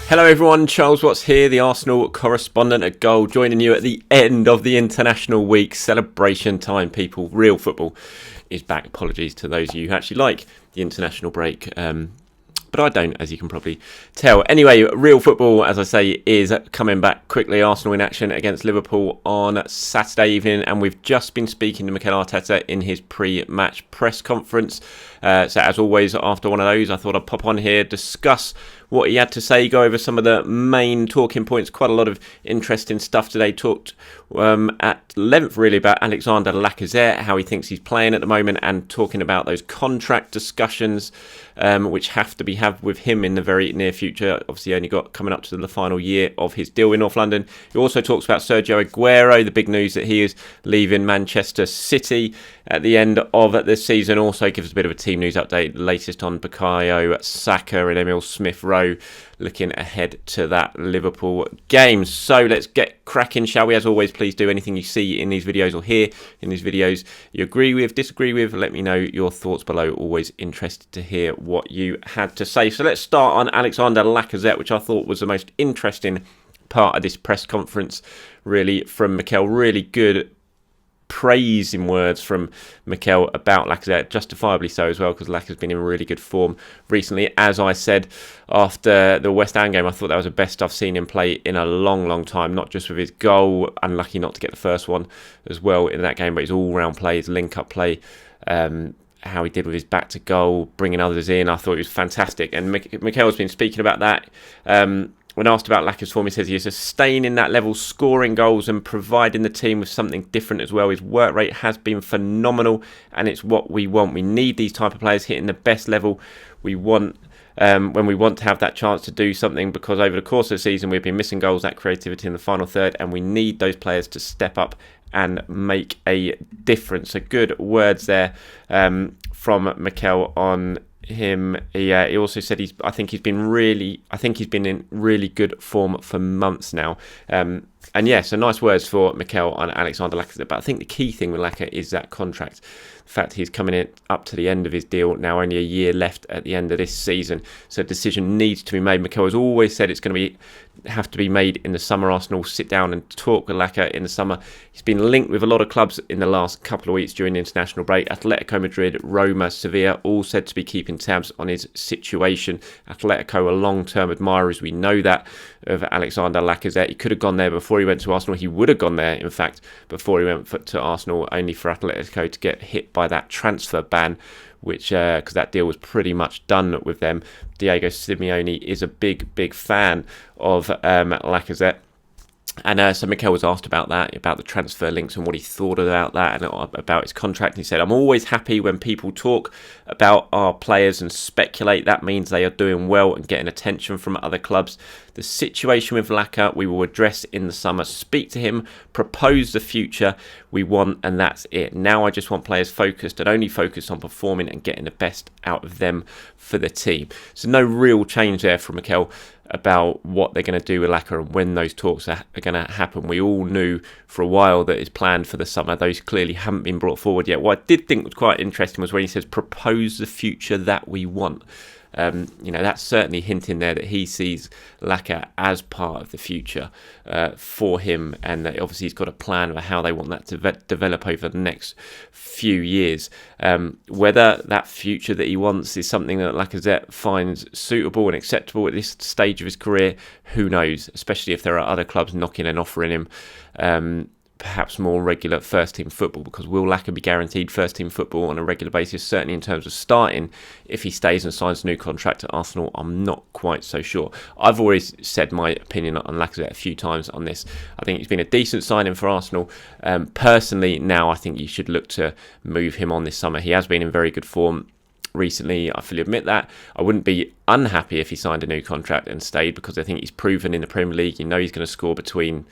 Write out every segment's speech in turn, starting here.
Hello everyone, Charles Watts here, the Arsenal correspondent at Goal, joining you at the end of the international week. Celebration time, people. Real football is back. Apologies to those of you who actually like the international break, but I don't, as you can probably tell. Anyway, real football, as I say, is coming back quickly. Arsenal in action against Liverpool on Saturday evening, and we've just been speaking to Mikel Arteta in his pre-match press conference. So as always, after one of those, I thought I'd pop on here, discuss what he had to say, go over some of the main talking points. Quite a lot of interesting stuff today. Talked at length really about Alexandre Lacazette, how he thinks he's playing at the moment, and talking about those contract discussions which have to be had with him in the very near future. Obviously only got coming up to the final year of his deal in North London. He also talks about Sergio Aguero, the big news that he is leaving Manchester City at the end of the season. Also gives a bit of a team news update, latest on Bukayo Saka and Emil Smith-Rowe, looking ahead to that Liverpool game. So let's get cracking, shall we? As always, please do anything you see in these videos or hear in these videos you agree with, disagree with, let me know your thoughts below. Always interested to hear what you had to say. So let's start on Alexandre Lacazette, which I thought was the most interesting part of this press conference, really, from Mikel. Really good praising words from Mikel about Lacazette, justifiably so as well, because Lacazette's been in really good form recently. As I said after the West Ham game, I thought that was the best I've seen him play in a long time, not just with his goal, unlucky not to get the first one as well in that game, but his all-round play, his link-up play, how he did with his back to goal, bringing others in. I thought he was fantastic, and Mikel's been speaking about that. When asked about Lacazette's form, he says he is sustaining that level, scoring goals and providing the team with something different as well. His work rate has been phenomenal, and it's what we want. We need these type of players hitting the best level we want when we want to have that chance to do something, because over the course of the season we've been missing goals, that creativity in the final third, and we need those players to step up and make a difference. So good words there from Mikel on him. He also said I think he's been in really good form for months now. And yeah, so nice words for Mikel on Alexandre Lacazette. But I think the key thing with Lacazette is that contract. The fact he's coming in up to the end of his deal now, only a year left at the end of this season. So a decision needs to be made. Mikel has always said it's going to have to be made in the summer. Arsenal sit down and talk with Lacazette in the summer. He's been linked with a lot of clubs in the last couple of weeks during the international break. Atletico Madrid, Roma, Sevilla, all said to be keeping tabs on his situation. Atletico are long-term admirers, we know that, of Alexandre Lacazette. He could have gone there before he went to Arsenal. He would have gone there, in fact, before he went to Arsenal, only for Atletico to get hit by that transfer ban, which because that deal was pretty much done with them. Diego Simeone is a big fan of Lacazette. And so Mikel was asked about that, about the transfer links and what he thought about that and about his contract. And he said, I'm always happy when people talk about our players and speculate. That means they are doing well and getting attention from other clubs. The situation with Lacazette we will address in the summer. Speak to him, propose the future we want, and that's it. Now I just want players focused and only focused on performing and getting the best out of them for the team. So no real change there from Mikel about what they're going to do with Lacazette and when those talks are going to happen. We all knew for a while that it's planned for the summer. Those clearly haven't been brought forward yet. What I did think was quite interesting was when he says propose the future that we want. That's certainly hinting there that he sees Lacazette as part of the future for him, and that obviously he's got a plan of how they want that to develop over the next few years. Whether that future that he wants is something that Lacazette finds suitable and acceptable at this stage of his career, who knows, especially if there are other clubs knocking and offering him perhaps more regular first-team football, because will Lacazette be guaranteed first-team football on a regular basis, certainly in terms of starting, if he stays and signs a new contract at Arsenal? I'm not quite so sure. I've always said my opinion on Lacazette a few times on this. I think he's been a decent signing for Arsenal. Personally, now I think you should look to move him on this summer. He has been in very good form recently, I fully admit that. I wouldn't be unhappy if he signed a new contract and stayed, because I think he's proven in the Premier League. You know he's going to score between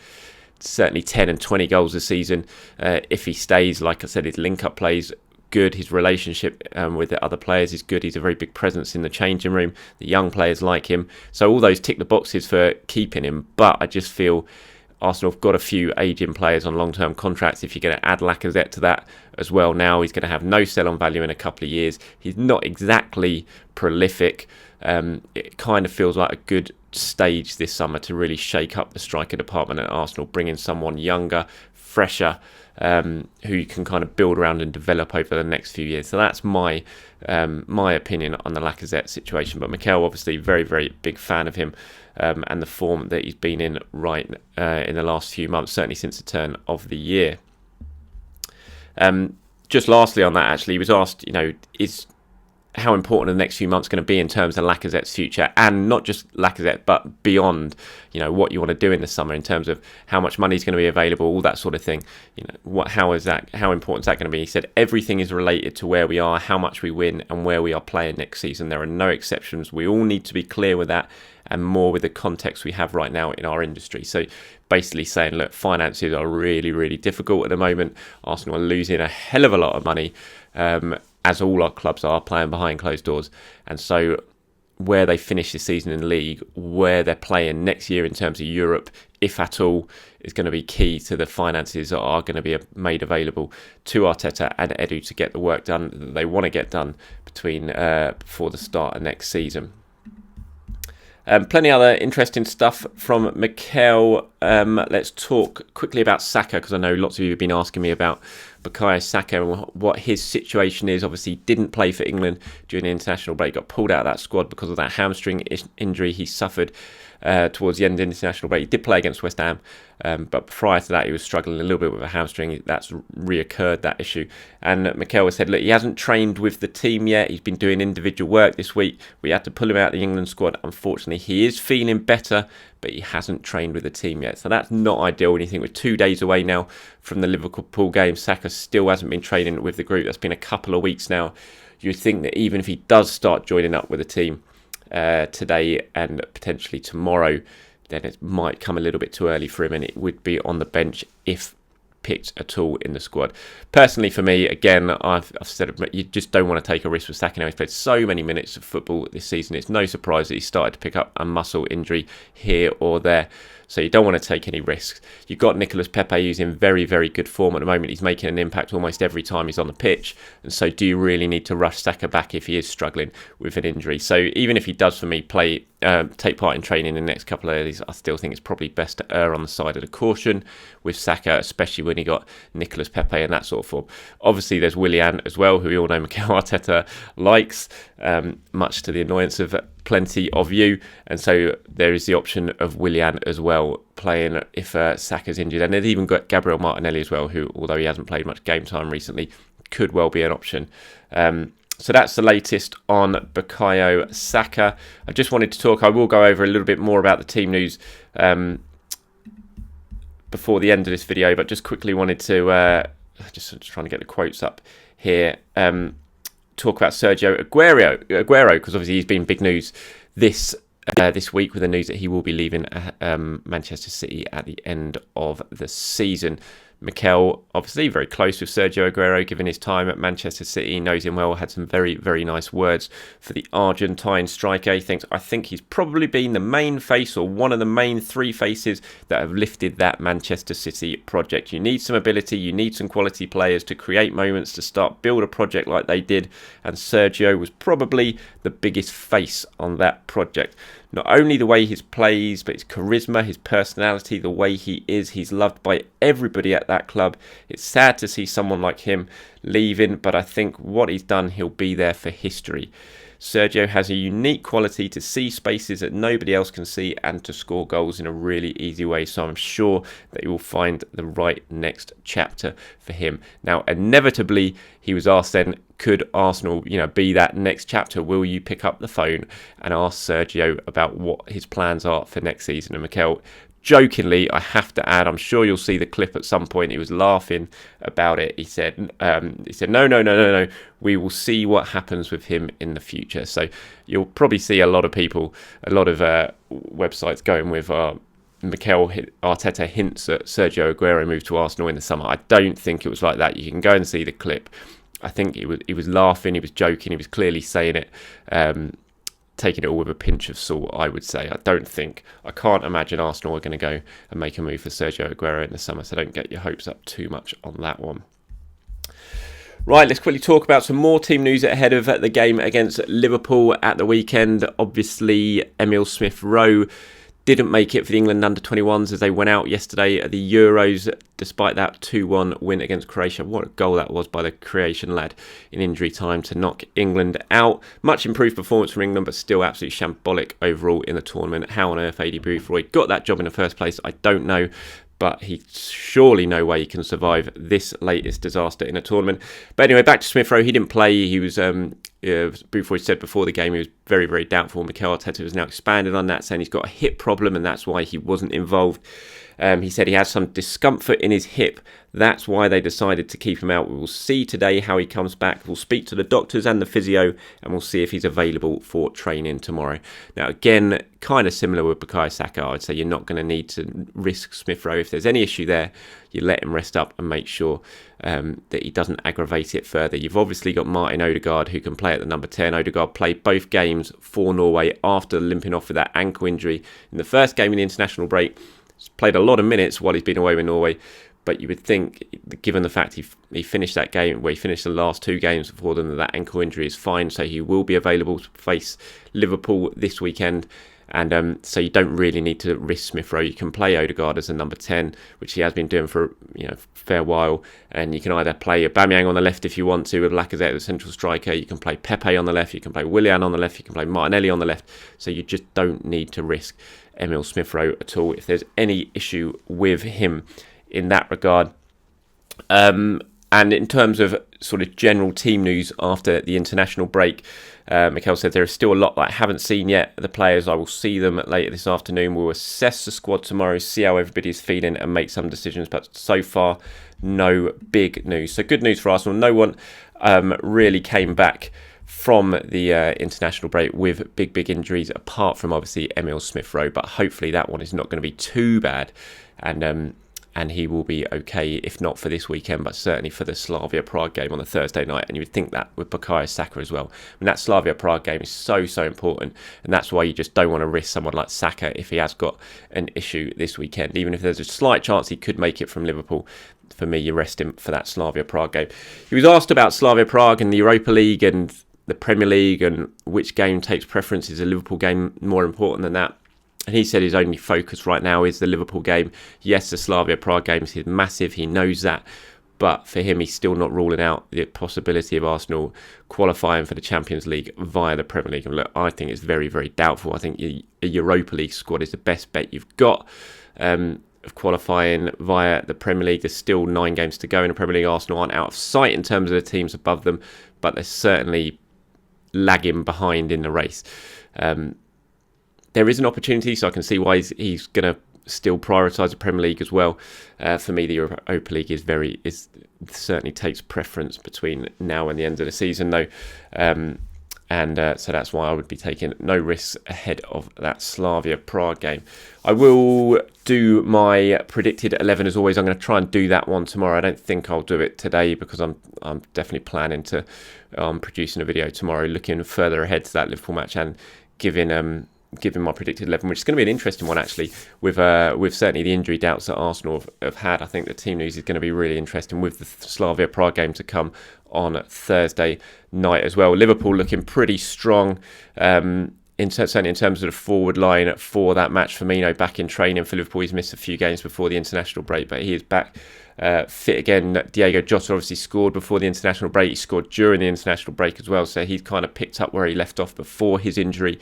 certainly 10 and 20 goals this season if he stays. Like I said, his link-up plays good, his relationship with the other players is good, he's a very big presence in the changing room, the young players like him, so all those tick the boxes for keeping him. But I just feel Arsenal have got a few aging players on long-term contracts. If you're going to add Lacazette to that as well now, he's going to have no sell-on value in a couple of years. He's not exactly prolific. It kind of feels like a good stage this summer to really shake up the striker department at Arsenal, bring in someone younger, fresher, who you can kind of build around and develop over the next few years. So that's my opinion on the Lacazette situation. But Mikel, obviously, very, very big fan of him and the form that he's been in in the last few months, certainly since the turn of the year. Just lastly on that, actually, he was asked, is how important the next few months going to be in terms of Lacazette's future, and not just Lacazette, but beyond, what you want to do in the summer in terms of how much money is going to be available, all that sort of thing. How important is that going to be? He said everything is related to where we are, how much we win, and where we are playing next season. There are no exceptions. We all need to be clear with that, and more with the context we have right now in our industry. So basically saying, look, finances are really, really difficult at the moment. Arsenal are losing a hell of a lot of money, as all our clubs are, playing behind closed doors. And so where they finish this season in the league, where they're playing next year in terms of Europe, if at all, is going to be key to the finances that are going to be made available to Arteta and Edu to get the work done that they want to get done before the start of next season. Plenty of other interesting stuff from Mikel. Let's talk quickly about Saka, because I know lots of you have been asking me about Bukayo Saka and what his situation is. Obviously, he didn't play for England during the international break, got pulled out of that squad because of that hamstring injury he suffered towards the end of the international break. He did play against West Ham, but prior to that he was struggling a little bit with a hamstring. That's reoccurred, that issue. And Mikel has said, look, he hasn't trained with the team yet. He's been doing individual work this week. We had to pull him out of the England squad. Unfortunately, he is feeling better, but he hasn't trained with the team yet. So that's not ideal. And you think we're 2 days away now from the Liverpool game. Saka still hasn't been training with the group. That's been a couple of weeks now. You'd think that even if he does start joining up with the team today and potentially tomorrow, then it might come a little bit too early for him, and it would be on the bench if picked at all in the squad. Personally, for me, again, I've said it, you just don't want to take a risk with Saka now. He's played so many minutes of football this season. It's no surprise that he started to pick up a muscle injury here or there. So you don't want to take any risks. You've got Nicolas Pepe, who's in very, very good form at the moment. He's making an impact almost every time he's on the pitch. And so do you really need to rush Saka back if he is struggling with an injury? So even if he does, for me, take part in training in the next couple of days, I still think it's probably best to err on the side of the caution with Saka, especially when he got Nicolas Pepe in that sort of form. Obviously, there's Willian as well, who we all know Mikel Arteta likes, much to the annoyance of plenty of you. And so there is the option of Willian as well, playing if Saka's injured. And there's even got Gabriel Martinelli as well, who, although he hasn't played much game time recently, could well be an option. So that's the latest on Bukayo Saka. I just wanted to talk, I will go over a little bit more about the team news before the end of this video, but just quickly wanted to, just trying to get the quotes up here, talk about Sergio Aguero, because obviously he's been big news this week with the news that he will be leaving Manchester City at the end of the season. Mikel, obviously very close with Sergio Aguero, given his time at Manchester City, knows him well, had some very, very nice words for the Argentine striker. I think he's probably been the main face, or one of the main three faces that have lifted that Manchester City project. You need some ability, you need some quality players to create moments, to start build a project like they did, and Sergio was probably the biggest face on that project. Not only the way he plays, but his charisma, his personality, the way he is. He's loved by everybody at that club. It's sad to see someone like him leaving, but I think what he's done, he'll be there for history. Sergio has a unique quality to see spaces that nobody else can see and to score goals in a really easy way. So I'm sure that he will find the right next chapter for him. Now, inevitably, he was asked then, could Arsenal, be that next chapter? Will you pick up the phone and ask Sergio about what his plans are for next season? And Mikel, jokingly, I have to add, I'm sure you'll see the clip at some point. He was laughing about it. He said, no. We will see what happens with him in the future. So you'll probably see a lot of people, a lot of websites going with Mikel Arteta hints at Sergio Aguero move to Arsenal in the summer. I don't think it was like that. You can go and see the clip. I think he was laughing, he was joking, he was clearly saying it taking it all with a pinch of salt, I would say. I can't imagine Arsenal are going to go and make a move for Sergio Aguero in the summer, so don't get your hopes up too much on that one. Right, let's quickly talk about some more team news ahead of the game against Liverpool at the weekend. Obviously, Emile Smith-Rowe didn't make it for the England under-21s as they went out yesterday at the Euros, despite that 2-1 win against Croatia. What a goal that was by the Croatian lad in injury time to knock England out. Much improved performance from England, but still absolutely shambolic overall in the tournament. How on earth Adi Boothroyd got that job in the first place, I don't know. But he surely no way he can survive this latest disaster in a tournament. But anyway, back to Smith-Rowe. He didn't play. He was, Boothroyd said before the game, he was very, very doubtful. Mikel Arteta has now expanded on that, saying he's got a hip problem and that's why he wasn't involved. He said he had some discomfort in his hip. That's why they decided to keep him out. We will see today how he comes back. We'll speak to the doctors and the physio and we'll see if he's available for training tomorrow. Now, again, kind of similar with Bukayo Saka. I'd say you're not going to need to risk Smith-Rowe. If there's any issue there, you let him rest up and make sure that he doesn't aggravate it further. You've obviously got Martin Odegaard who can play at the number 10. Odegaard played both games for Norway after limping off with that ankle injury in the first game in the international break. He's played a lot of minutes while he's been away with Norway, but you would think, given the fact he finished that game, where he finished the last two games for them, that ankle injury is fine, so he will be available to face Liverpool this weekend. And so you don't really need to risk Smith-Rowe. You can play Odegaard as a number 10, which he has been doing for a fair while. And you can either play Aubameyang on the left if you want to, with Lacazette as a central striker. You can play Pepe on the left. You can play Willian on the left. You can play Martinelli on the left. So you just don't need to risk Emile Smith-Rowe at all if there's any issue with him in that regard. And in terms of sort of general team news after the international break, Mikel said there is still a lot that I haven't seen yet. The players, I will see them later this afternoon. We'll assess the squad tomorrow, see how everybody's feeling and make some decisions. But so far, no big news. So good news for Arsenal. No one really came back from the international break with big injuries, apart from obviously Emile Smith-Rowe. But hopefully that one is not going to be too bad. And he will be okay, if not for this weekend, but certainly for the Slavia Prague game on the Thursday night. And you would think that with Bukayo Saka as well. I mean, that Slavia Prague game is so important. And that's why you just don't want to risk someone like Saka if he has got an issue this weekend. Even if there's a slight chance he could make it from Liverpool, for me, you rest him for that Slavia Prague game. He was asked about Slavia Prague and the Europa League and the Premier League and which game takes preference. Is a Liverpool game more important than that? And he said his only focus right now is the Liverpool game. Yes, the Slavia Prague game is massive. He knows that. But for him, he's still not ruling out the possibility of Arsenal qualifying for the Champions League via the Premier League. And look, I think it's very, very doubtful. I think a Europa League squad is the best bet you've got of qualifying via the Premier League. There's still 9 games to go in the Premier League. Arsenal aren't out of sight in terms of the teams above them, but they're certainly lagging behind in the race. There is an opportunity, so I can see why he's going to still prioritise the Premier League as well. For me, the Europa League is certainly takes preference between now and the end of the season, though. So that's why I would be taking no risks ahead of that Slavia Prague game. I will do my predicted 11 as always. I'm going to try and do that one tomorrow. I don't think I'll do it today because I'm definitely planning to producing a video tomorrow, looking further ahead to that Liverpool match and giving my predicted 11, which is going to be an interesting one actually, with certainly the injury doubts that Arsenal have had. I think the team news is going to be really interesting with the Slavia Prague game to come on Thursday night as well. Liverpool looking pretty strong, certainly in terms of the forward line for that match. Firmino back in training for Liverpool. He's missed a few games before the international break, but he is back fit again. Diego Jota obviously scored before the international break. He scored during the international break as well, so he's kind of picked up where he left off before his injury.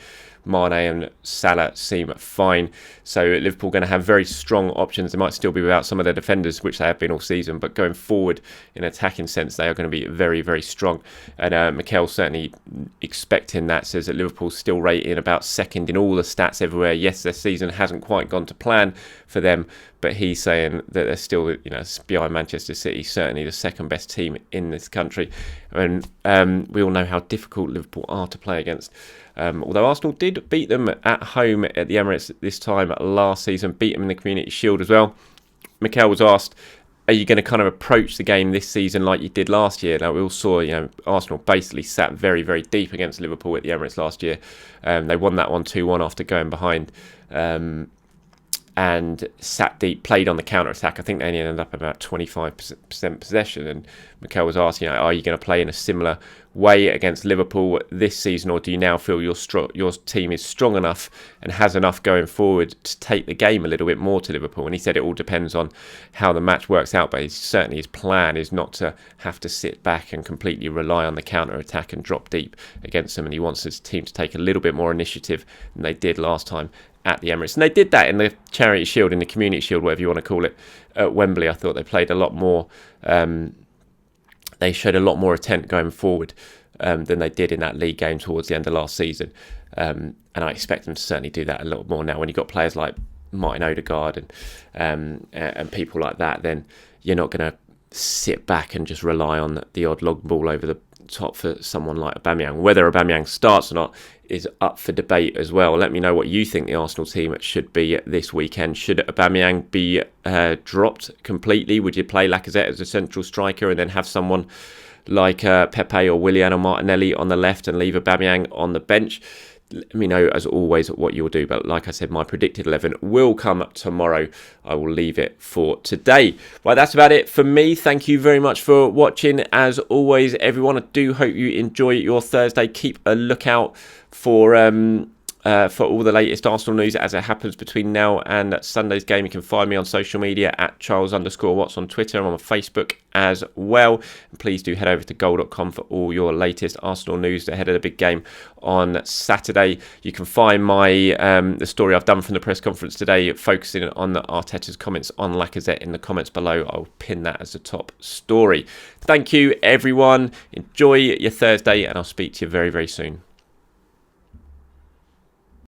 Mane and Salah seem fine. So Liverpool going to have very strong options. They might still be without some of their defenders, which they have been all season, but going forward in attacking sense, they are going to be very, very strong. And Mikel certainly expecting that, says that Liverpool's still rating about second in all the stats everywhere. Yes, their season hasn't quite gone to plan for them, but he's saying that they're still, behind Manchester City, certainly the second best team in this country. And we all know how difficult Liverpool are to play against. Although Arsenal did beat them at home at the Emirates this time last season, beat them in the Community Shield as well. Mikel was asked are you going to kind of approach the game this season like you did last year? Now, we all saw, Arsenal basically sat very, very deep against Liverpool at the Emirates last year. They won that one 2-1 after going behind. And sat deep, played on the counter-attack. I think they only ended up about 25% possession. And Mikel was asking, are you going to play in a similar way against Liverpool this season, or do you now feel your team is strong enough and has enough going forward to take the game a little bit more to Liverpool? And he said it all depends on how the match works out, but certainly his plan is not to have to sit back and completely rely on the counter-attack and drop deep against them. And he wants his team to take a little bit more initiative than they did last time at the Emirates. And they did that in the Charity Shield, in the Community Shield, whatever you want to call it, at Wembley. I thought they played a lot more, they showed a lot more intent going forward than they did in that league game towards the end of last season. And I expect them to certainly do that a little more now. When you've got players like Martin Odegaard and people like that, then you're not going to sit back and just rely on the odd long ball over the top for someone like Aubameyang. Whether Aubameyang starts or not is up for debate as well. Let me know what you think the Arsenal team should be this weekend. Should Aubameyang be dropped completely? Would you play Lacazette as a central striker and then have someone like Pepe or Willian or Martinelli on the left and leave Aubameyang on the bench? Let me know, as always, what you'll do. But like I said, my predicted 11 will come tomorrow. I will leave it for today. Right, that's about it for me. Thank you very much for watching. As always, everyone, I do hope you enjoy your Thursday. Keep a lookout for all the latest Arsenal news as it happens between now and Sunday's game. You can find me on social media at Charles_Watts on Twitter. I'm on Facebook as well. And please do head over to goal.com for all your latest Arsenal news ahead of the big game on Saturday. You can find my the story I've done from the press conference today, focusing on Arteta's comments on Lacazette, in the comments below. I'll pin that as the top story. Thank you, everyone. Enjoy your Thursday, and I'll speak to you very, very soon.